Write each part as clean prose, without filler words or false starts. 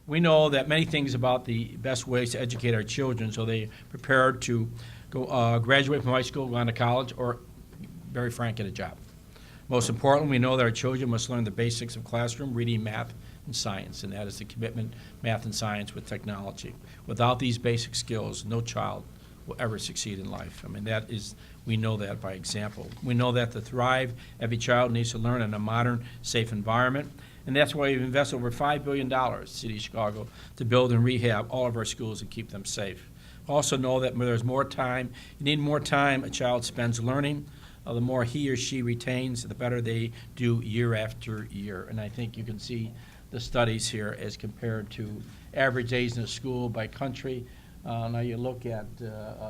We know that many things about the best ways to educate our children so they prepared to go graduate from high school, go on to college, or, very frank, get a job. Most importantly, we know that our children must learn the basics of classroom reading, math, and science, and that is the commitment, math and science with technology. Without these basic skills, no child will ever succeed in life. I mean, we know that by example. We know that to thrive, every child needs to learn in a modern, safe environment, and that's why we've invested over $5 billion, City of Chicago, to build and rehab all of our schools and keep them safe. Also know that when there's more time, you need more time a child spends learning, the more he or she retains, the better they do year after year. And I think you can see the studies here as compared to average days in a school by country. Now you look at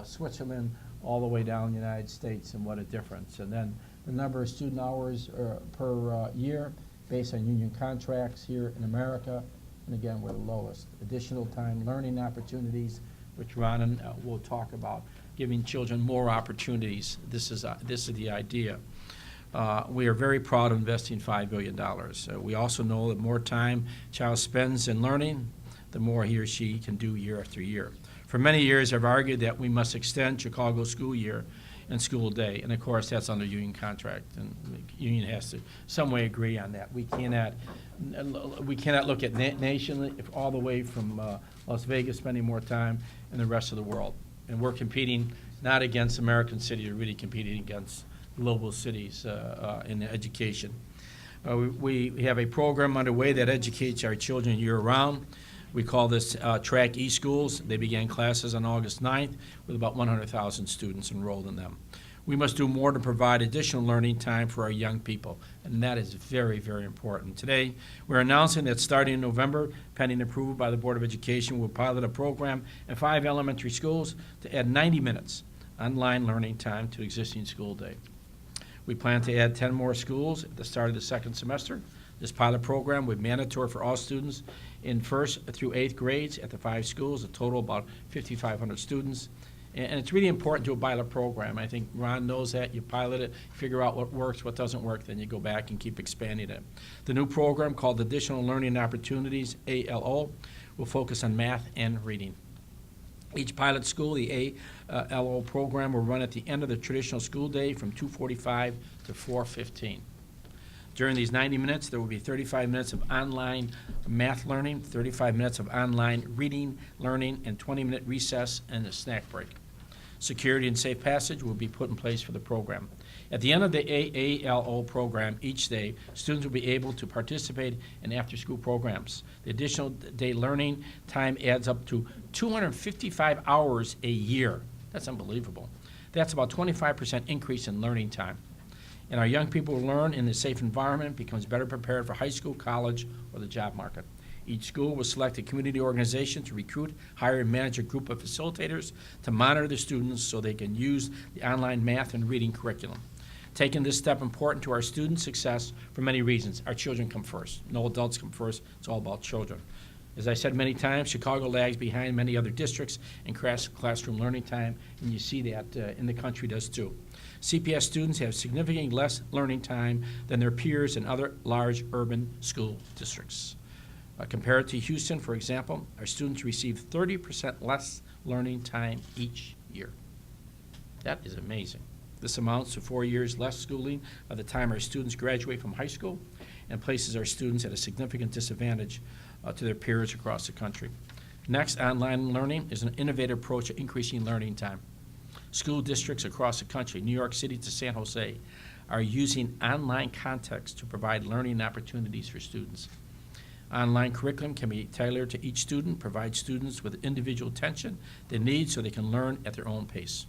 Switzerland all the way down the United States, and what a difference. And then the number of student hours per year based on union contracts here in America, and again, we're the lowest. Additional time learning opportunities, which Ron will talk about, giving children more opportunities. This is the idea. We are very proud of investing $5 billion. We also know that more time a child spends in learning, the more he or she can do year after year. For many years, I've argued that we must extend Chicago's school year and school day, and of course, that's under union contract, and the union has to some way agree on that. We cannot look at nationally all the way from Las Vegas spending more time in the rest of the world, and we're competing not against American cities, we're really competing against global cities in education. We have a program underway that educates our children year-round. We call this Track E-Schools. They began classes on August 9th with about 100,000 students enrolled in them. We must do more to provide additional learning time for our young people, and that is very, very important. Today, we're announcing that starting in November, pending approval by the Board of Education, we'll pilot a program in 5 elementary schools to add 90 minutes online learning time to existing school day. We plan to add 10 more schools at the start of the second semester. This pilot program will be mandatory for all students in 1st through 8th grades at the 5 schools, a total of about 5,500 students. And it's really important to do a pilot program. I think Ron knows that. You pilot it, figure out what works, what doesn't work, then you go back and keep expanding it. The new program, called Additional Learning Opportunities, ALO, will focus on math and reading. Each pilot school, the ALO program, will run at the end of the traditional school day from 2:45 to 4:15. During these 90 minutes, there will be 35 minutes of online math learning, 35 minutes of online reading, learning, and 20-minute recess and a snack break. Security and safe passage will be put in place for the program. At the end of the ALO program each day, students will be able to participate in after-school programs. The additional day learning time adds up to 255 hours a year. That's unbelievable. That's about 25% increase in learning time. And our young people will learn in a safe environment, becomes better prepared for high school, college, or the job market. Each school will select a community organization to recruit, hire, and manage a group of facilitators to monitor the students so they can use the online math and reading curriculum. Taking this step important to our students' success for many reasons. Our children come first. No adults come first. It's all about children. As I said many times, Chicago lags behind many other districts in classroom learning time, and you see that in the country does too. CPS students have significantly less learning time than their peers in other large urban school districts. Compared to Houston, for example, our students receive 30% less learning time each year. That is amazing. This amounts to 4 years less schooling by the time our students graduate from high school, and places our students at a significant disadvantage to their peers across the country. Next, online learning is an innovative approach to increasing learning time. School districts across the country, New York City to San Jose, are using online context to provide learning opportunities for students. Online curriculum can be tailored to each student, provide students with individual attention they need so they can learn at their own pace.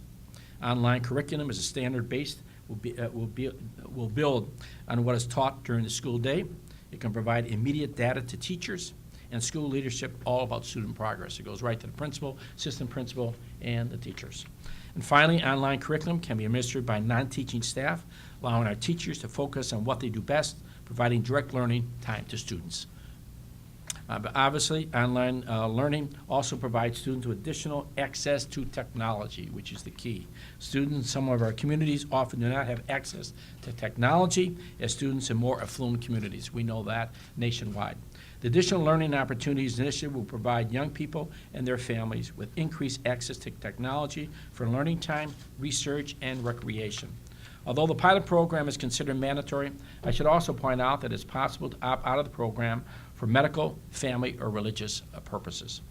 Online curriculum is a standard-based, will build on what is taught during the school day. It can provide immediate data to teachers and school leadership, all about student progress. It goes right to the principal, assistant principal, and the teachers. And finally, online curriculum can be administered by non-teaching staff, allowing our teachers to focus on what they do best, providing direct learning time to students. But obviously, online learning also provides students with additional access to technology, which is the key. Students in some of our communities often do not have access to technology as students in more affluent communities. We know that nationwide. The Additional Learning Opportunities Initiative will provide young people and their families with increased access to technology for learning time, research, and recreation. Although the pilot program is considered mandatory, I should also point out that it's possible to opt out of the program for medical, family, or religious purposes.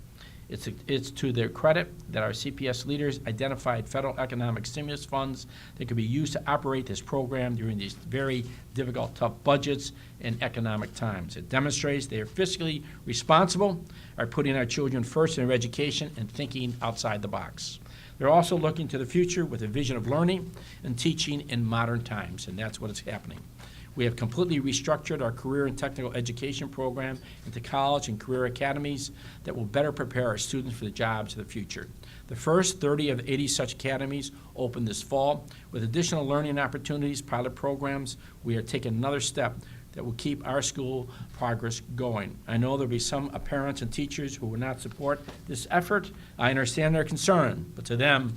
It's to their credit that our CPS leaders identified federal economic stimulus funds that could be used to operate this program during these very difficult, tough budgets and economic times. It demonstrates they are fiscally responsible, are putting our children first in their education, and thinking outside the box. They're also looking to the future with a vision of learning and teaching in modern times, and that's what is happening. We have completely restructured our career and technical education program into college and career academies that will better prepare our students for the jobs of the future. The first 30 of 80 such academies open this fall. With additional learning opportunities, pilot programs, we are taking another step that will keep our school progress going. I know there'll be some parents and teachers who will not support this effort. I understand their concern, but to them,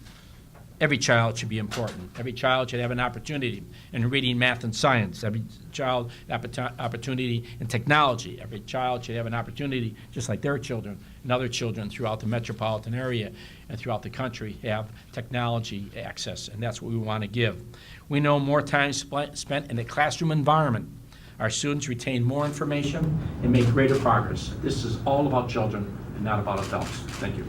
every child should be important. Every child should have an opportunity in reading, math, and science. Every child opportunity in technology. Every child should have an opportunity, just like their children and other children throughout the metropolitan area and throughout the country, have technology access, and that's what we want to give. We know more time spent in a classroom environment. Our students retain more information and make greater progress. This is all about children and not about adults. Thank you.